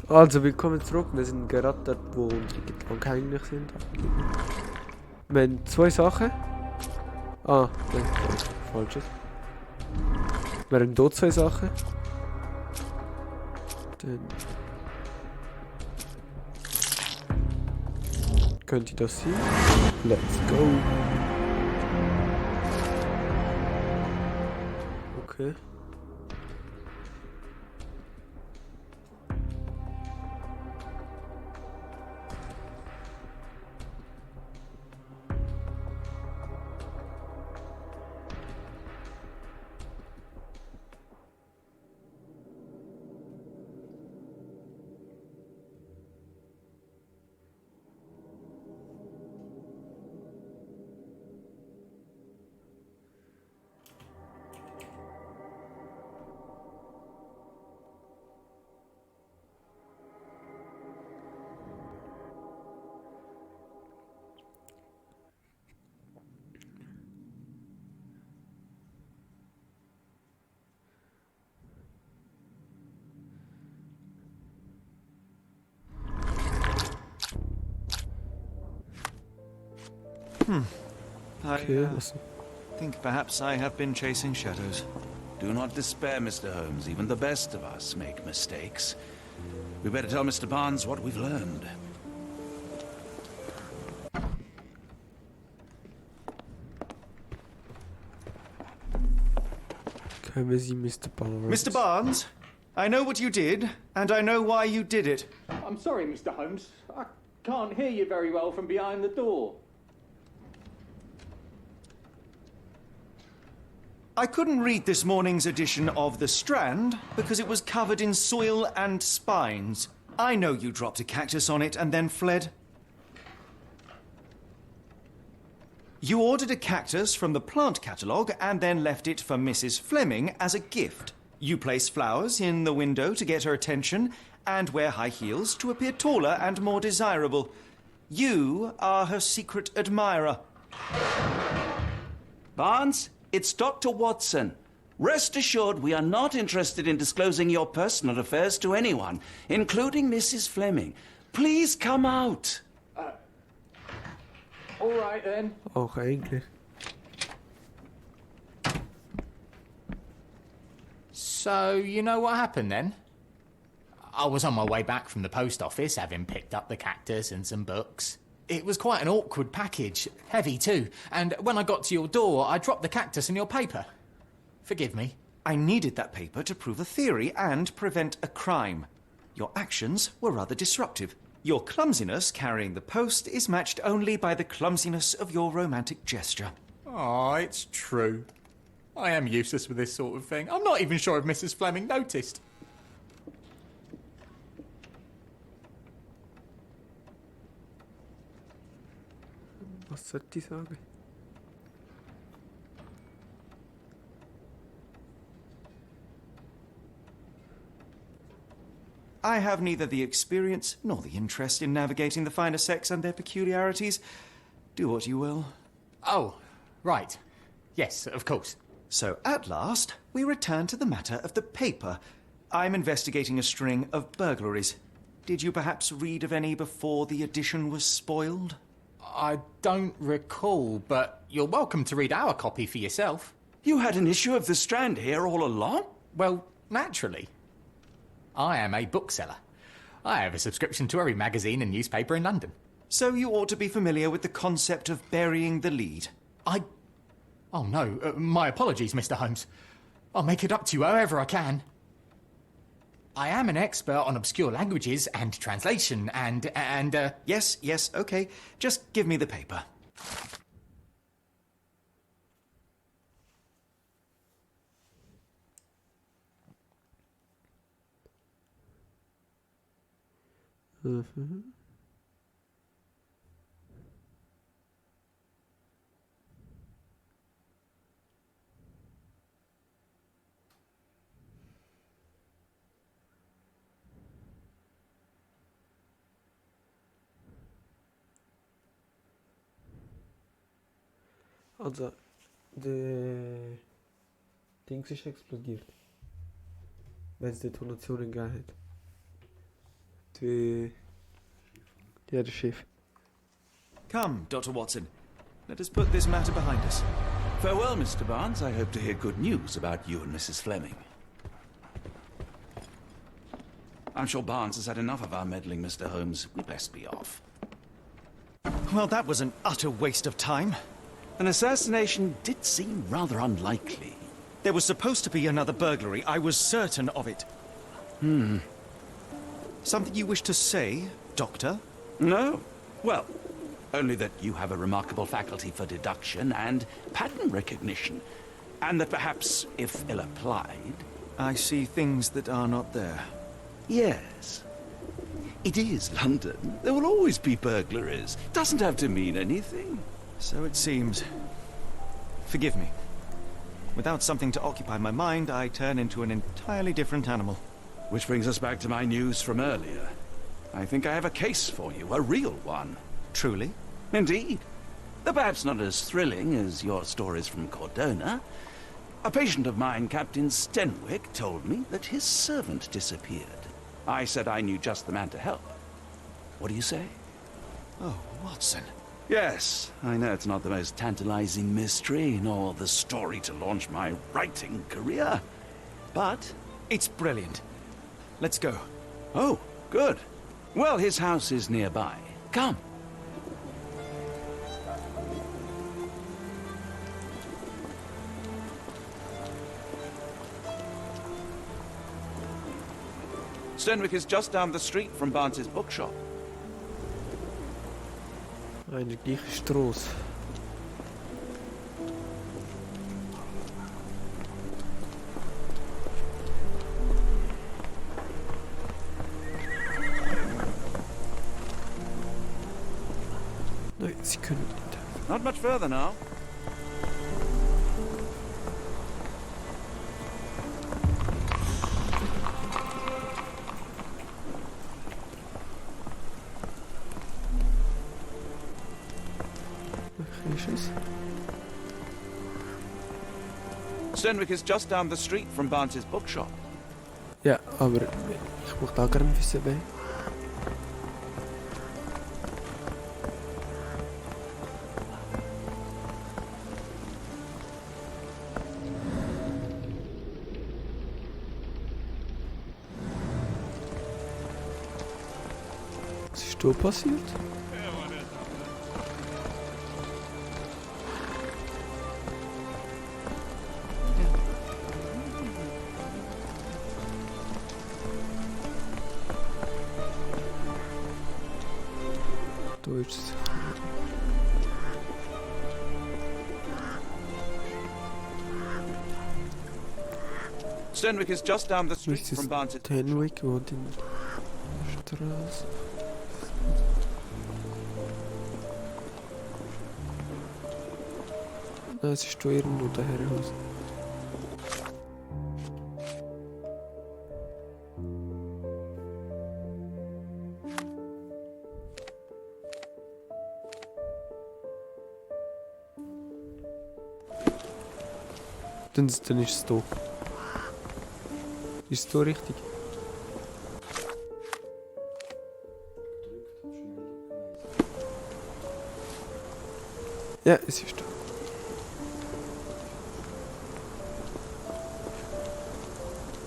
Also, willkommen zurück. Wir sind gerade dort, wo unsere Getränke eigentlich sind. Wir haben zwei Sachen. Ah, nein, falsches. Wir haben hier zwei Sachen. Dann könnte das sein. Let's go. Okay. Okay, I think perhaps I have been chasing shadows. Do not despair, Mr. Holmes. Even the best of us make mistakes. We better tell Mr. Barnes what we've learned. Können wir sie Mr. Barnes? Mr. Barnes, I know what you did, and I know why you did it. I'm sorry, Mr. Holmes. I can't hear you very well from behind the door. I couldn't read this morning's edition of The Strand because it was covered in soil and spines. I know you dropped a cactus on it and then fled. You ordered a cactus from the plant catalogue and then left it for Mrs. Fleming as a gift. You place flowers in the window to get her attention and wear high heels to appear taller and more desirable. You are her secret admirer. Barnes, it's Dr. Watson. Rest assured we are not interested in disclosing your personal affairs to anyone, including Mrs. Fleming. Please come out. All right, then. Auch eigentlich. So, you know what happened then? I was on my way back from the post office, having picked up the cactus and some books. It was quite an awkward package, heavy too, and when I got to your door, I dropped the cactus and your paper. Forgive me. I needed that paper to prove a theory and prevent a crime. Your actions were rather disruptive. Your clumsiness carrying the post is matched only by the clumsiness of your romantic gesture. Oh, it's true. I am useless with this sort of thing. I'm not even sure if Mrs. Fleming noticed. Was sollte ich sagen? I have neither the experience nor the interest in navigating the finer sex and their peculiarities. Do what you will. Oh, right. Yes, of course. So, at last, we return to the matter of the paper. I'm investigating a string of burglaries. Did you perhaps read of any before the edition was spoiled? I don't recall, but you're welcome to read our copy for yourself. You had an issue of The Strand here all along? Well, naturally. I am a bookseller. I have a subscription to every magazine and newspaper in London. So you ought to be familiar with the concept of burying the lead. Oh no, my apologies, Mr. Holmes. I'll make it up to you however I can. I am an expert on obscure languages and translation and. Yes, okay. Just give me the paper. Also, der Dings ist explodiert. Weil es Detonationen gegeben hat. wie jedes Schiff. Come, Dr. Watson. Let us put this matter behind us. Farewell, Mr. Barnes. I hope to hear good news about you and Mrs. Fleming. I'm sure Barnes has had enough of our meddling, Mr. Holmes. We best be off. Well, that was an utter waste of time. An assassination did seem rather unlikely. There was supposed to be another burglary. I was certain of it. Something you wish to say, Doctor? No. Well, only that you have a remarkable faculty for deduction and pattern recognition. And that perhaps, if ill applied... I see things that are not there. Yes. It is London. There will always be burglaries. Doesn't have to mean anything. So it seems. Forgive me. Without something to occupy my mind, I turn into an entirely different animal. Which brings us back to my news from earlier. I think I have a case for you, a real one. Truly? Indeed. Though perhaps not as thrilling as your stories from Cordona. A patient of mine, Captain Stenwick, told me that his servant disappeared. I said I knew just the man to help. What do you say? Oh, Watson. Yes, I know it's not the most tantalizing mystery, nor the story to launch my writing career. But... It's brilliant. Let's go. Oh, good. Well, his house is nearby. Come. Stenwick is just down the street from Barnes's bookshop. Eine gleiche Strasse. Nein, sie können nicht. Not much further now. Stenwick is just down the street from Barnes's bookshop. Ja, aber ich möchte auch gerne wissen, wer. Was ist da passiert? Da ist es. Stenwick is just down the street Mrs. from Barnes's Stenwick wohnt in der Straße. Nein, es ist da irgendwo der Herrenhaus. Dann ist es da. Ist es da richtig? Ja, es ist da.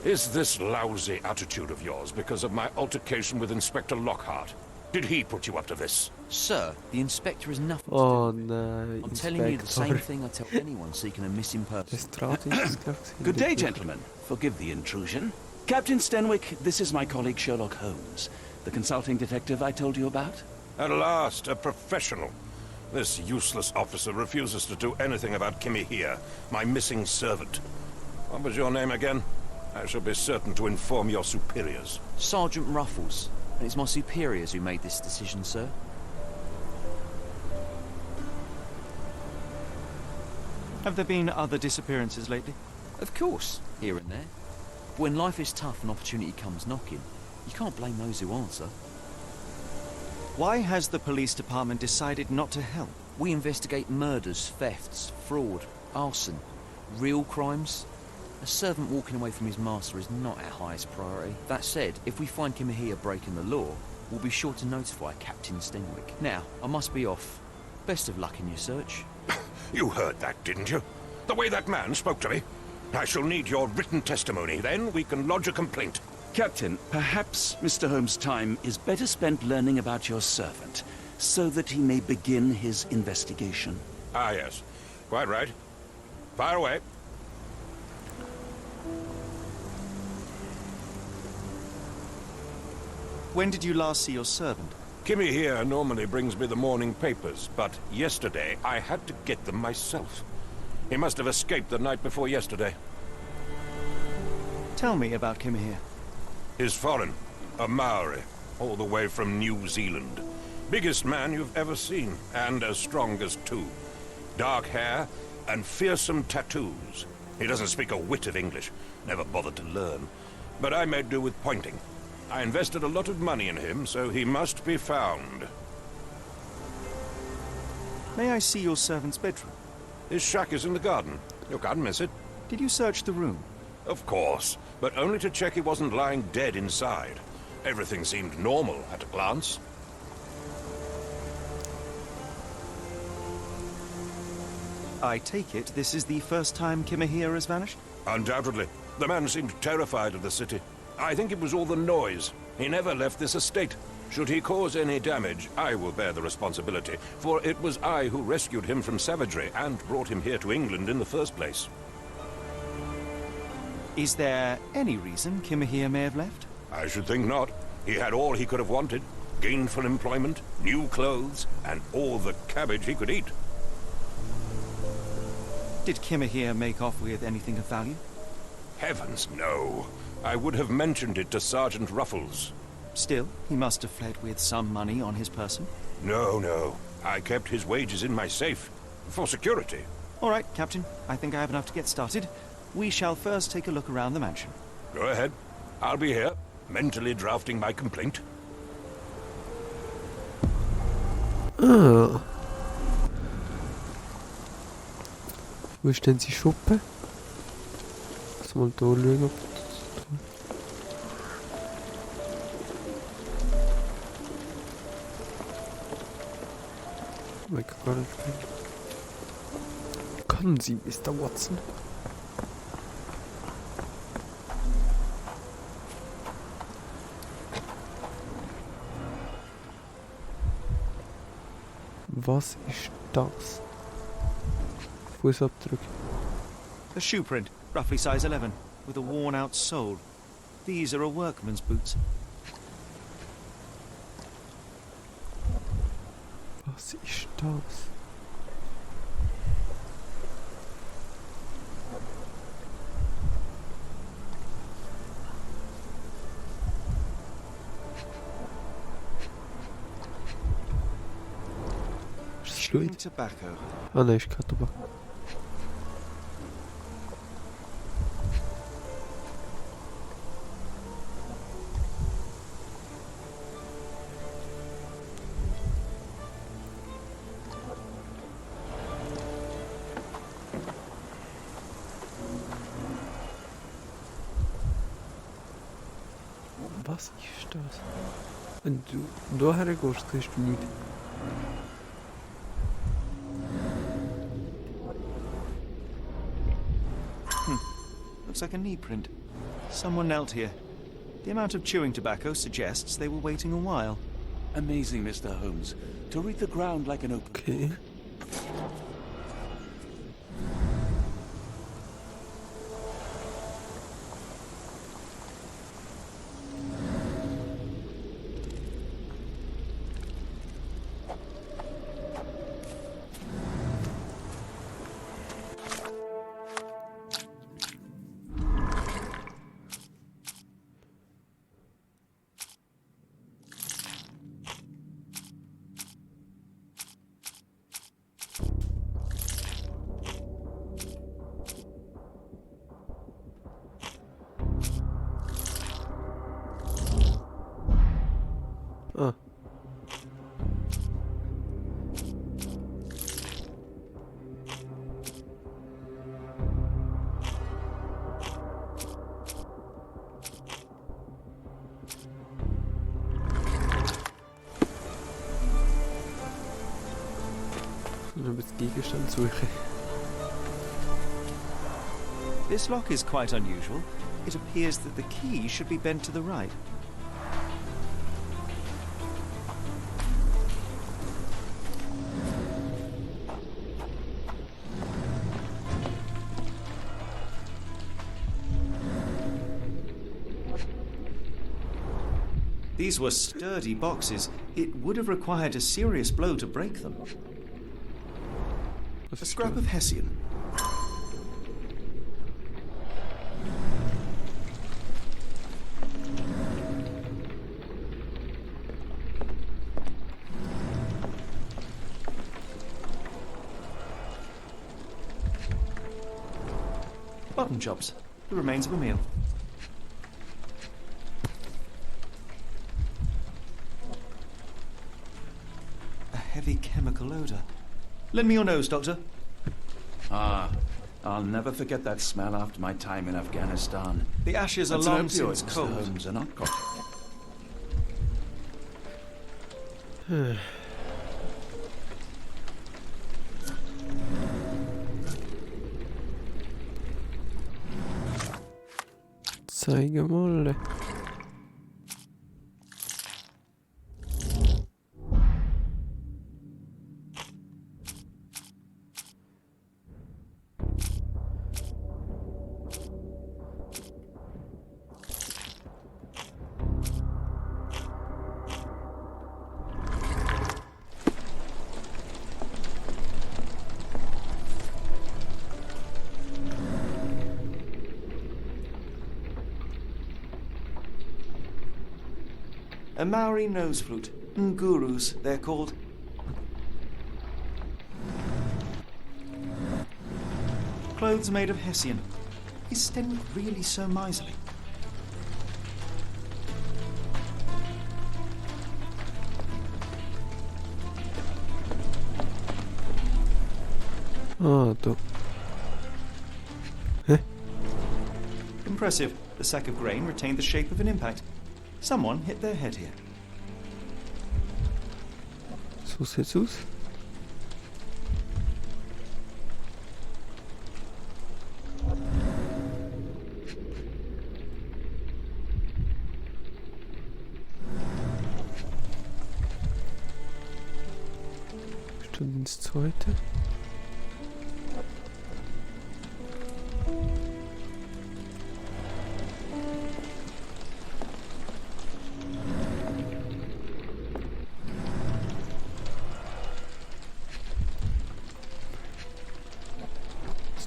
Is this lousy attitude of yours because of my altercation with Inspector Lockhart? Did he put you up to this? Sir, the inspector has nothing to Oh do with it. nein, I'm telling you the same Inspektor. thing I tell anyone seeking a missing person. Das traut ist es, glaube ich. Good day, gentlemen. Forgive the intrusion. Captain Stenwick, this is my colleague Sherlock Holmes, the consulting detective I told you about. At last, a professional. This useless officer refuses to do anything about Kimmy here, my missing servant. What was your name again? I shall be certain to inform your superiors. Sergeant Ruffles. And it's my superiors who made this decision, sir. Have there been other disappearances lately? Of course, here and there. But when life is tough and opportunity comes knocking, you can't blame those who answer. Why has the police department decided not to help? We investigate murders, thefts, fraud, arson, real crimes. A servant walking away from his master is not our highest priority. That said, if we find Kimahir breaking the law, we'll be sure to notify Captain Stenwick. Now, I must be off. Best of luck in your search. You heard that, didn't you? The way that man spoke to me. I shall need your written testimony. Then we can lodge a complaint. Captain, perhaps Mr. Holmes' time is better spent learning about your servant, so that he may begin his investigation. Ah, yes. Quite right. Fire away. When did you last see your servant? Kimmy here normally brings me the morning papers, but yesterday I had to get them myself. He must have escaped the night before yesterday. Tell me about Kimahir. He's foreign, a Maori, all the way from New Zealand. Biggest man you've ever seen, and as strong as two. Dark hair and fearsome tattoos. He doesn't speak a whit of English, never bothered to learn. But I made do with pointing. I invested a lot of money in him, so he must be found. May I see your servant's bedroom? His shack is in the garden. You can't miss it. Did you search the room? Of course, but only to check he wasn't lying dead inside. Everything seemed normal at a glance. I take it this is the first time Kimahir has vanished? Undoubtedly. The man seemed terrified of the city. I think it was all the noise. He never left this estate. Should he cause any damage, I will bear the responsibility, for it was I who rescued him from savagery and brought him here to England in the first place. Is there any reason Kimahir may have left? I should think not. He had all he could have wanted. Gainful employment, new clothes, and all the cabbage he could eat. Did Kimahir make off with anything of value? Heavens, no. I would have mentioned it to Sergeant Ruffles. Still, he must have fled with some money on his person. No. I kept his wages in my safe. For security. All right, Captain. I think I have enough to get started. We shall first take a look around the mansion. Go ahead. I'll be here, mentally drafting my complaint. Ah. Wo ist denn die Schuppe? Lass mal da schauen, ob das tun. Oh mein Gott, kommen Sie, Mr. Watson. Was ist das? Fußabdruck. A shoe print, roughly size 11, with a worn-out sole. These are a workman's boots. Was ist das? Ist das Schluid? Tobacco. Ah nein, ist kein Tabak. Was ist das? Wenn du hierher gehst, siehst du nichts. Looks like a knee print. Someone knelt here. The amount of chewing tobacco suggests they were waiting a while. Amazing, Mr. Holmes. To read the ground like an open Okay. book. Ah. Noch ein Gegenstand suchen. This lock is quite unusual. It appears that the key should be bent to the right. These were sturdy boxes. It would have required a serious blow to break them. A scrap of Hessian. Button chops. The remains of a meal. A heavy chemical odour. Lend me your nose, Doctor. Ah, I'll never forget that smell after my time in Afghanistan. The ashes are That's an long opioid, since Mr. cold. Holmes, a narcotic. Zeige mal. A Maori nose flute. Ngurus, they're called. Clothes made of Hessian. Is Stenwick really so miserly? Ah, da. Impressive. The sack of grain retained the shape of an impact. Someone hit their head here. So sieht's aus. Bestimmt ins zweite.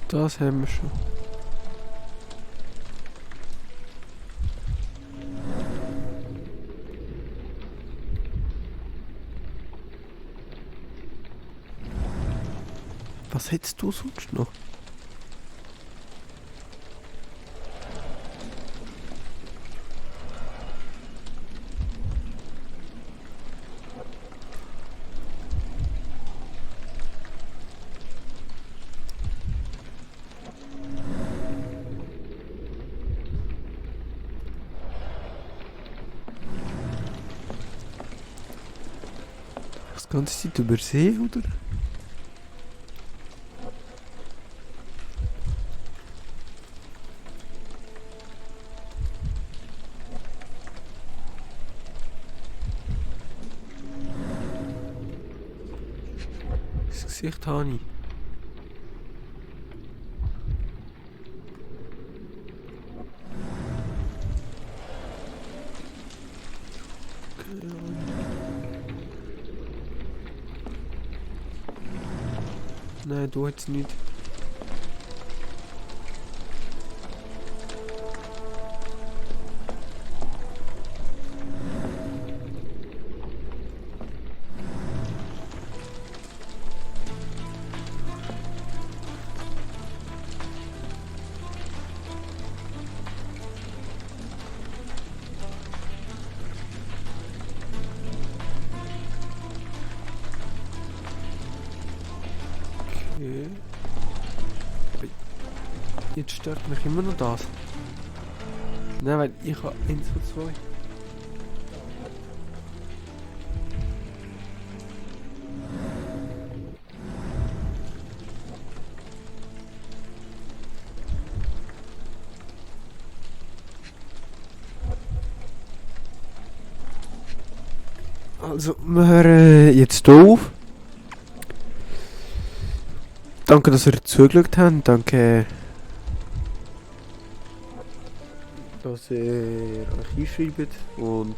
Das haben wir schon. Was hättest du sonst noch? Die ganze Zeit übersehen, oder? Das Gesicht habe ich. Nein, du jetzt nicht. Okay. Jetzt stört mich immer noch das. Nein, weil ich habe 1 von 2. Also, wir hören jetzt hier auf. Danke, dass ihr zugeschaut habt. Danke, dass ihr euch einschreibt. Und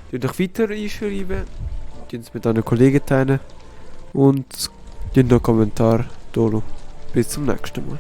tut euch weiter einschreiben. Tut es mit euren Kollegen teilen. Und tut noch einen Kommentar da. Bis zum nächsten Mal.